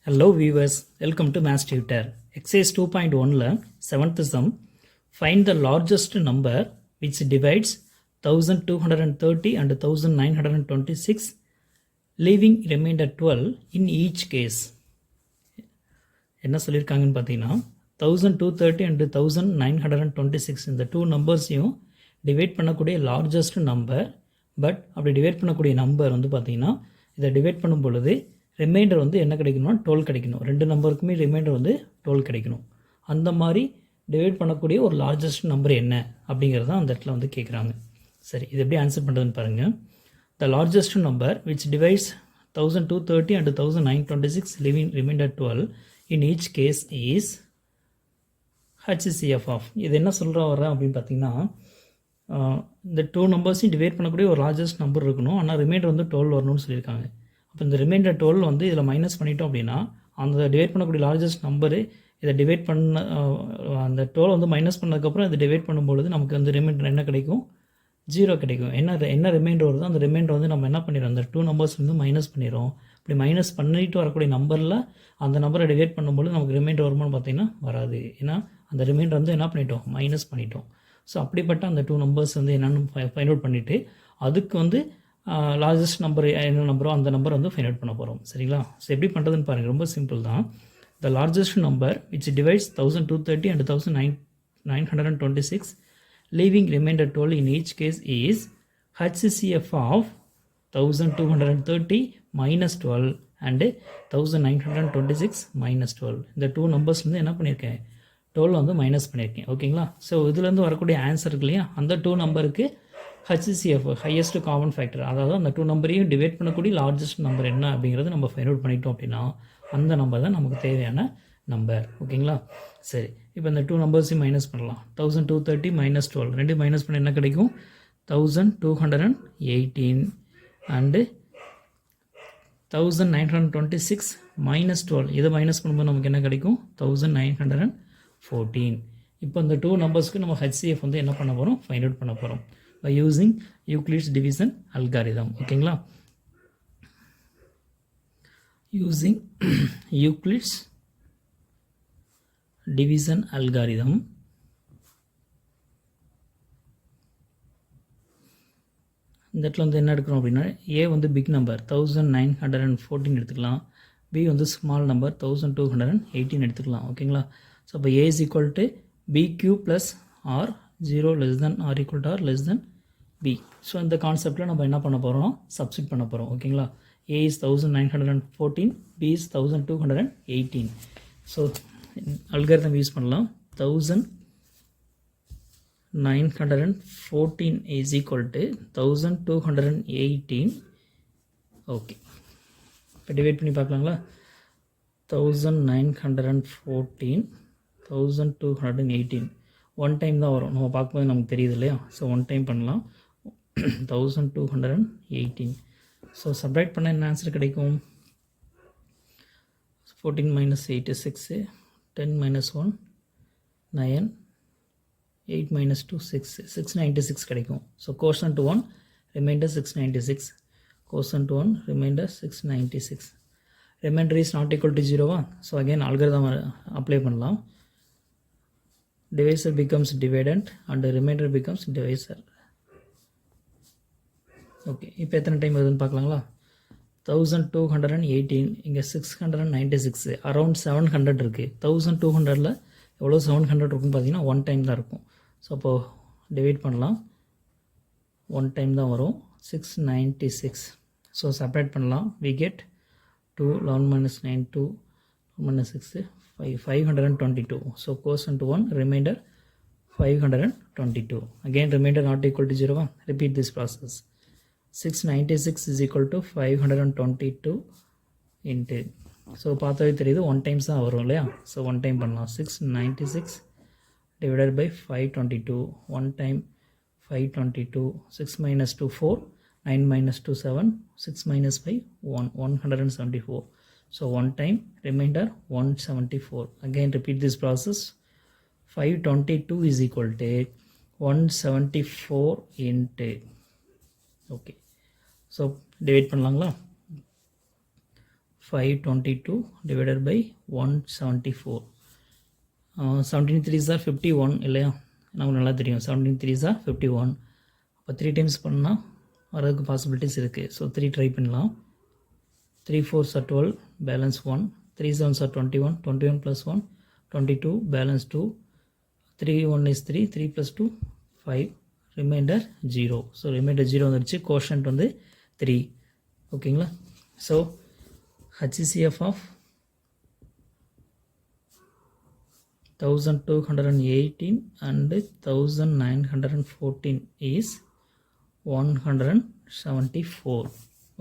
Hello viewers, welcome to Maths Tutor. Exercise 2.1 7th sum. Find the largest number which divides 1230 and 1926, leaving remainder 12 in each case. என்ன சொல்லியிருக்காங்கன்னு பார்த்தீங்கன்னா 1230 and 1926 இந்த two நம்பர்ஸையும் divide பண்ணக்கூடிய largest number. But அப்படி divide பண்ணக்கூடிய number வந்து பார்த்தீங்கன்னா இதை டிவைட் பண்ணும் பொழுது ரிமைண்டர் வந்து என்ன கிடைக்கணும்னா 12 கிடைக்கணும். ரெண்டு நம்பருக்குமே ரிமைண்டர் வந்து 12 கிடைக்கணும். அந்த மாதிரி டிவைட் பண்ணக்கூடிய ஒரு லார்ஜஸ்ட் நம்பர் என்ன அப்படிங்கிறது தான் அந்த இடத்துல வந்து கேட்குறாங்க. சரி, இது எப்படி ஆன்சர் பண்ணுறதுன்னு பாருங்கள். The largest number which divides 1230 and 1926 leaving remainder 12 in each case is HCF of. இது என்ன சொல்கிற வர்றேன் அப்படின்னு பார்த்தீங்கன்னா இந்த டூ நம்பர்ஸையும் டிவைட் பண்ணக்கூடிய ஒரு லார்ஜஸ்ட் நம்பர் இருக்கணும். ஆனால் ரிமைண்டர் வந்து 12 வரணும்னு சொல்லியிருக்காங்க. அப்போ இந்த ரிமைண்டர் 12 வந்து இதில் மைனஸ் பண்ணிட்டோம் அப்படின்னா அந்த டிவைட் பண்ணக்கூடிய லார்ஜஸ்ட் நம்பரு இதை டிவைட் பண்ண அந்த 12 வந்து மைனஸ் பண்ணதுக்கப்புறம் இதை டிவைட் பண்ணும்பொழுது நமக்கு வந்து ரிமைண்டர் என்ன கிடைக்கும்? 0 கிடைக்கும். என்ன ரிமைண்டர் வருதோ அந்த ரிமைண்டர் வந்து நம்ம என்ன பண்ணிடுறோம், அந்த டூ நம்பர்ஸ் வந்து மைனஸ் பண்ணிடுறோம். இப்படி மைனஸ் பண்ணிட்டு வரக்கூடிய நம்பரில் அந்த நம்பரை டிவைட் பண்ணும்போது நமக்கு ரிமைண்டர் வருமானு பார்த்தீங்கன்னா வராது. ஏன்னா அந்த ரிமைண்டர் வந்து என்ன பண்ணிட்டோம், மைனஸ் பண்ணிட்டோம். ஸோ அப்படிப்பட்ட அந்த டூ நம்பர்ஸ் வந்து என்னென்னு ஃபைண்ட் அவுட் பண்ணிவிட்டு அதுக்கு வந்து லார்ஜஸ்ட் நம்பர் என்ன நம்பரோ அந்த நம்பர் வந்து ஃபைண்ட் அவுட் பண்ண போகிறோம். சரிங்களா? ஸோ எப்படி பண்ணுறதுன்னு பாருங்கள், ரொம்ப சிம்பிள் தான். The largest number which divides 1230 and 1926 leaving remainder 12 in each case is HCF of 1230 minus 12 and 1926 minus 12. இந்த டூ நம்பர்ஸ் வந்து என்ன பண்ணியிருக்கேன், 12 வந்து மைனஸ் பண்ணியிருக்கேன். ஓகேங்களா? ஸோ இதுலேருந்து வரக்கூடிய ஆன்சர் இருக்கு இல்லையா, அந்த டூ நம்பருக்கு HCF ஹையஸ்ட் காமன் ஃபேக்டர், அதாவது அந்த டூ நம்பரையும் டிவைட் பண்ணக்கூடிய லார்ஜஸ்ட் நம்பர் என்ன அப்படிங்கிறது நம்ம ஃபைண்ட் அவுட் பண்ணிட்டோம் அப்படின்னா அந்த நம்பர் தான் நமக்கு தேவையான நம்பர். ஓகேங்களா? சரி, இப்போ இந்த டூ நம்பர்ஸையும் மைனஸ் பண்ணலாம். 1230 minus 12 ரெண்டு மைனஸ் பண்ண என்ன கிடைக்கும், 1218 அண்டு 1926 minus 12 இதை மைனஸ் பண்ணும்போது நமக்கு என்ன கிடைக்கும், 1914. இப்போ இந்த டூ நம்பர்ஸ்க்கு நம்ம HCF வந்து என்ன பண்ண போகிறோம், ஃபைண்ட் அவுட் பண்ண போகிறோம் by using Euclid's division algorithm. ஓகேங்களா? using Euclid's division algorithm இந்த இடத்துல வந்து என்ன எடுக்கிறோம் அப்படின்னா A வந்து பிக் நம்பர் 1914 எடுத்துக்கலாம், B வந்து ஸ்மால் நம்பர் 1218 எடுத்துக்கலாம். ஓகேங்களா? ஸோ அப்போ A is equal to BQ plus R 0 less than or equal to or less than B. So இந்த கான்செப்டில் நம்ம என்ன பண்ண போகிறோம், சப்ஸ்டிட் பண்ண போகிறோம். ஓகேங்களா? A is 1914, B is 1218. So algorithm use பண்ணலாம். 1914 is equal to 1218. ஓகே, இப்போ டிவைட் பண்ணி பார்க்கலாங்களா. 1914 1218 ஒன் டைம் தான் வரும், நம்ம பார்க்கும்போது நமக்கு தெரியுது இல்லையா. ஸோ ஒன் டைம் பண்ணலாம். 1218. ஸோ சப்ராக்ட் பண்ண என்ன ஆன்சர் கிடைக்கும், 14 minus 8 is 6, 10 minus 1 9, 8 minus 2 6, 696 கிடைக்கும். So quotient 1 remainder 696, quotient 1 remainder 696. remainder is not equal to 0. So again algorithm apply பண்ணலாம். divisor becomes dividend and the remainder becomes divisor. Okay, இப்போ எத்தனை time வருதுன்னு பார்க்கலாங்களா. 1218 இங்கே 696 around 700 இருக்குது. 1200 எவ்வளோ 700 இருக்குன்னு பார்த்தீங்கன்னா ஒன் டைம் தான் இருக்கும். ஸோ அப்போது டிவைட் பண்ணலாம், ஒன் டைம் தான் வரும். 696. ஸோ செப்பரேட் பண்ணலாம். we get 2 11 minus 9 2 minus 6 522. So quotient 1 remainder 522. Again remainder not equal to 0. Repeat this process. 696 is equal to 522 into. So பார்த்தாவே தெரியுது ஒன் டைம்ஸ் தான் வரும் இல்லையா. ஸோ ஒன் டைம் பண்ணலாம். 696 divided by 522. One time 522. 6 minus 2 4, 9 minus 2 7, 6 minus 5 1, 174. So one time remainder 174. Again repeat this process. 522 is equal to 174 into. Okay, so divide பண்ணலாங்களா. 522 divided by 174. 17 3s are 51 இல்லையா, நமக்கு நல்லா தெரியும் 17 3s are 51. அப்போ 3 times பண்ணால் வரதுக்கு possibilities இருக்குது. So 3 try பண்ணலாம். 3 4s are 12, balance 1. 3 7s are 21, 21 plus 1 22, balance 2. 3 1 is 3, 3 plus 2 5, remainder 0. So remainder 0 வந்துடுச்சு. கோஷன்ட் வந்து 3. ஓகேங்களா. So HCF of 1218 and 1914 is 174.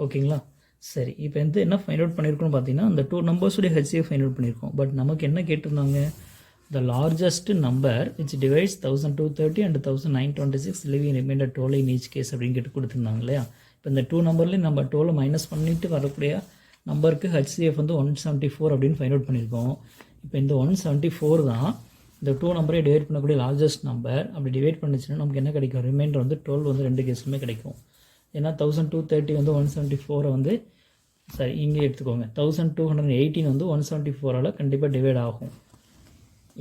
ஓகேங்களா. சரி, இப்போ என்ன ஃபைண்ட் அவுட் பண்ணியிருக்கோம்னு பார்த்தீங்கன்னா அந்த 2 நம்பர்ஸுடைய HCF ஃபைண்ட் அவுட் பண்ணியிருக்கோம். பட் நமக்கு என்ன கேட்டிருந்தாங்க, the largest number which divides 1230 and 1926 leaving remainder 12 in each case அப்படின்னு கேட்டு கொடுத்துருந்தாங்க இல்லையா. இப்போ இந்த 2 நம்பர்லேயும் நம்ம 12 மைனஸ் பண்ணிட்டு வரக்கூடிய நம்பருக்கு HCF வந்து 174 அப்படின்னு ஃபைண்ட் அவுட் பண்ணியிருக்கோம். இப்போ இந்த 174 தான் இந்த 2 நம்பரை டிவைட் பண்ணக்கூடிய லார்ஜஸ்ட் நம்பர். அப்படி டிவைட் பண்ணிச்சுன்னா நமக்கு என்ன கிடைக்கும், ரிமைண்டர் வந்து 12 வந்து 2 கேஸ்லுமே கிடைக்கும். ஏன்னா 1230 வந்து 174 வந்து சரி இங்கே எடுத்துக்கோங்க. 1218 வந்து 174ஆல் கண்டிப்பாக டிவைட் ஆகும்.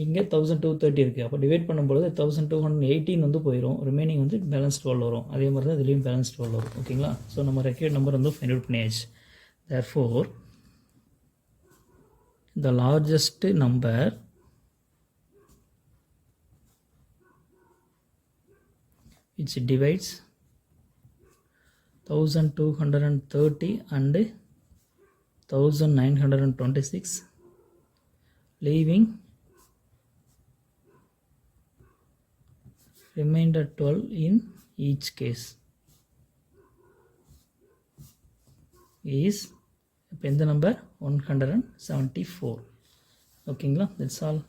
இங்கே 1230 இருக்குது. அப்போ டிவைட் பண்ணும்பொழுது 1218 வந்து போயிடும். ரிமைனிங் வந்து பேலன்ஸ் 12 வரும். அதே மாதிரி தான் இதுலேயும் பேலன்ஸ் 12 வரும். ஓகேங்களா. ஸோ நம்ம ரெக்யர்ட் நம்பர் வந்து ஃபைண்ட் அவுட் பண்ணியாச்சு. therefore the largest number which divides 1230 and 1926 leaving remainder 12 in each case is இப்போ எந்த நம்பர் 174. ஓகேங்களா. That's all.